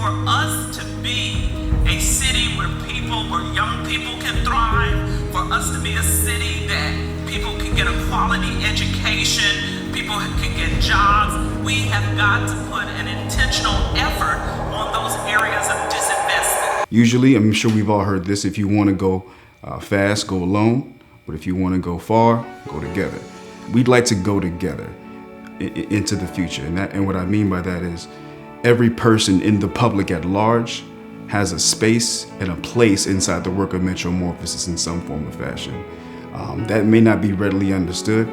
for us to be a city where young people can thrive, for us to be a city that people can get a quality education, people can get jobs, we have got to put an intentional effort on those areas of disinvestment. Usually, I'm sure we've all heard this, if you want to go fast, go alone, but if you want to go far, go together. We'd like to go together into the future, and what I mean by that is every person in the public at large has a space and a place inside the work of MetroMorphosis in some form or fashion. That may not be readily understood,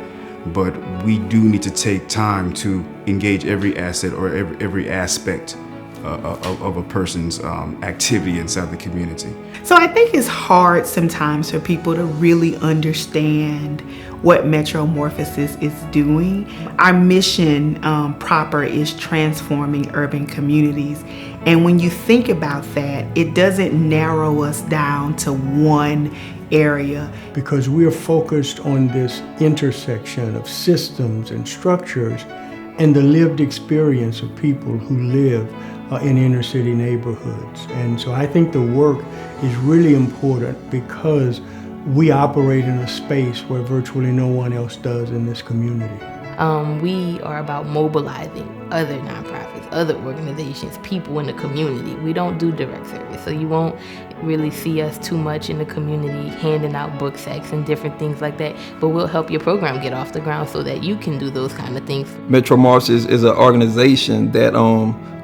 but we do need to take time to engage every asset or every aspect of a person's activity inside the community. So I think it's hard sometimes for people to really understand what MetroMorphosis is doing. Our mission proper is transforming urban communities. And when you think about that, it doesn't narrow us down to one area. Because we are focused on this intersection of systems and structures and the lived experience of people who live in inner city neighborhoods. And so I think the work is really important because we operate in a space where virtually no one else does in this community. We are about mobilizing other nonprofits, other organizations, people in the community. We don't do direct service, so you won't really see us too much in the community handing out book sacks and different things like that, but we'll help your program get off the ground so that you can do those kind of things. MetroMorphosis is an organization that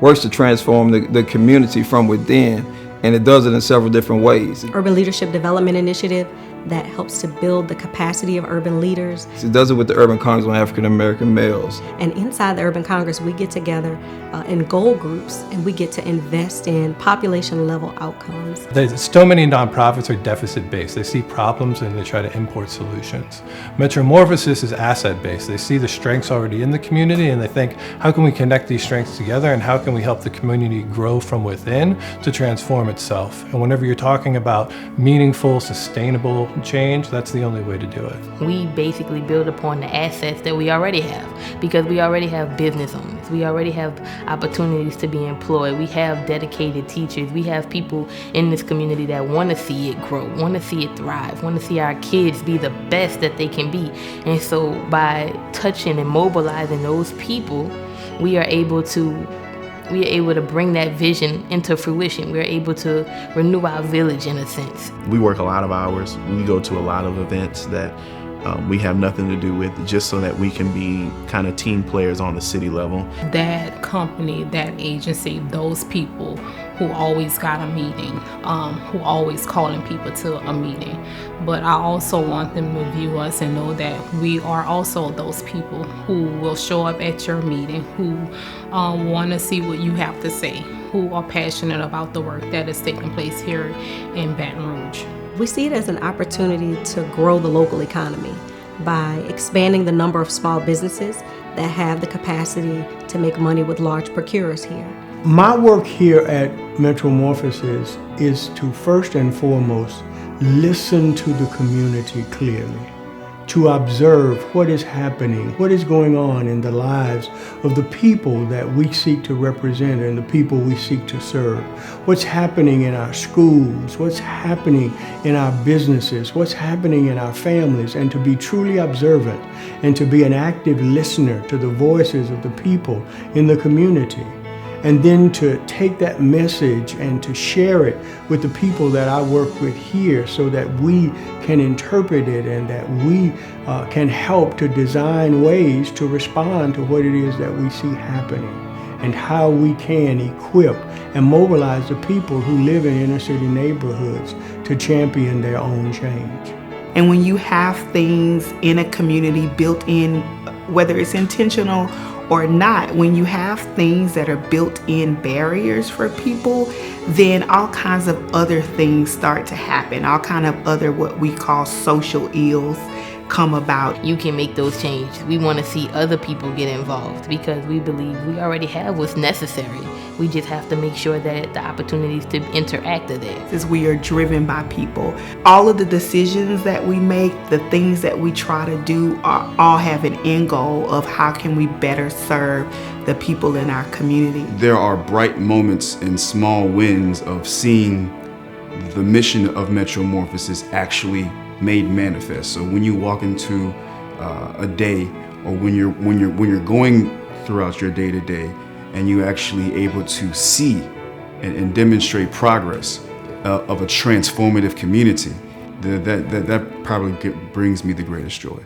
works to transform the community from within, and it does it in several different ways. Urban Leadership Development Initiative that helps to build the capacity of urban leaders. It does it with the Urban Congress on African American Males. And inside the Urban Congress, we get together in goal groups and we get to invest in population level outcomes. There's so many nonprofits are deficit based. They see problems and they try to import solutions. MetroMorphosis is asset based. They see the strengths already in the community and they think, how can we connect these strengths together and how can we help the community grow from within to transform itself? And whenever you're talking about meaningful, sustainable change, that's the only way to do it. We basically build upon the assets that we already have because we already have business owners. We already have opportunities to be employed. We have dedicated teachers. We have people in this community that want to see it grow, want to see it thrive, want to see our kids be the best that they can be. And so by touching and mobilizing those people, we are able to bring that vision into fruition. We're able to renew our village in a sense. We work a lot of hours. We go to a lot of events that we have nothing to do with, just so that we can be kind of team players on the city level. That company, that agency, those people who always got a meeting, who always calling people to a meeting. But I also want them to view us and know that we are also those people who will show up at your meeting, who want to see what you have to say, who are passionate about the work that is taking place here in Baton Rouge. We see it as an opportunity to grow the local economy by expanding the number of small businesses that have the capacity to make money with large procurers here. My work here at MetroMorphosis is to first and foremost listen to the community clearly, to observe what is happening, what is going on in the lives of the people that we seek to represent and the people we seek to serve. What's happening in our schools, what's happening in our businesses, what's happening in our families, and to be truly observant and to be an active listener to the voices of the people in the community. And then to take that message and to share it with the people that I work with here so that we can interpret it and that we can help to design ways to respond to what it is that we see happening and how we can equip and mobilize the people who live in inner city neighborhoods to champion their own change. And when you have things in a community built in, whether it's intentional or not, when you have things that are built-in barriers for people, then all kinds of other things start to happen, all kind of other what we call social ills come about. You can make those changes. We want to see other people get involved because we believe we already have what's necessary. We just have to make sure that the opportunities to interact are there. As we are driven by people, all of the decisions that we make, the things that we try to do, all have an end goal of how can we better serve the people in our community. There are bright moments and small wins of seeing the mission of MetroMorphosis actually made manifest. So when you walk into a day, or when you're going throughout your day to day, and you actually able to see and demonstrate progress of a transformative community, that probably brings me the greatest joy.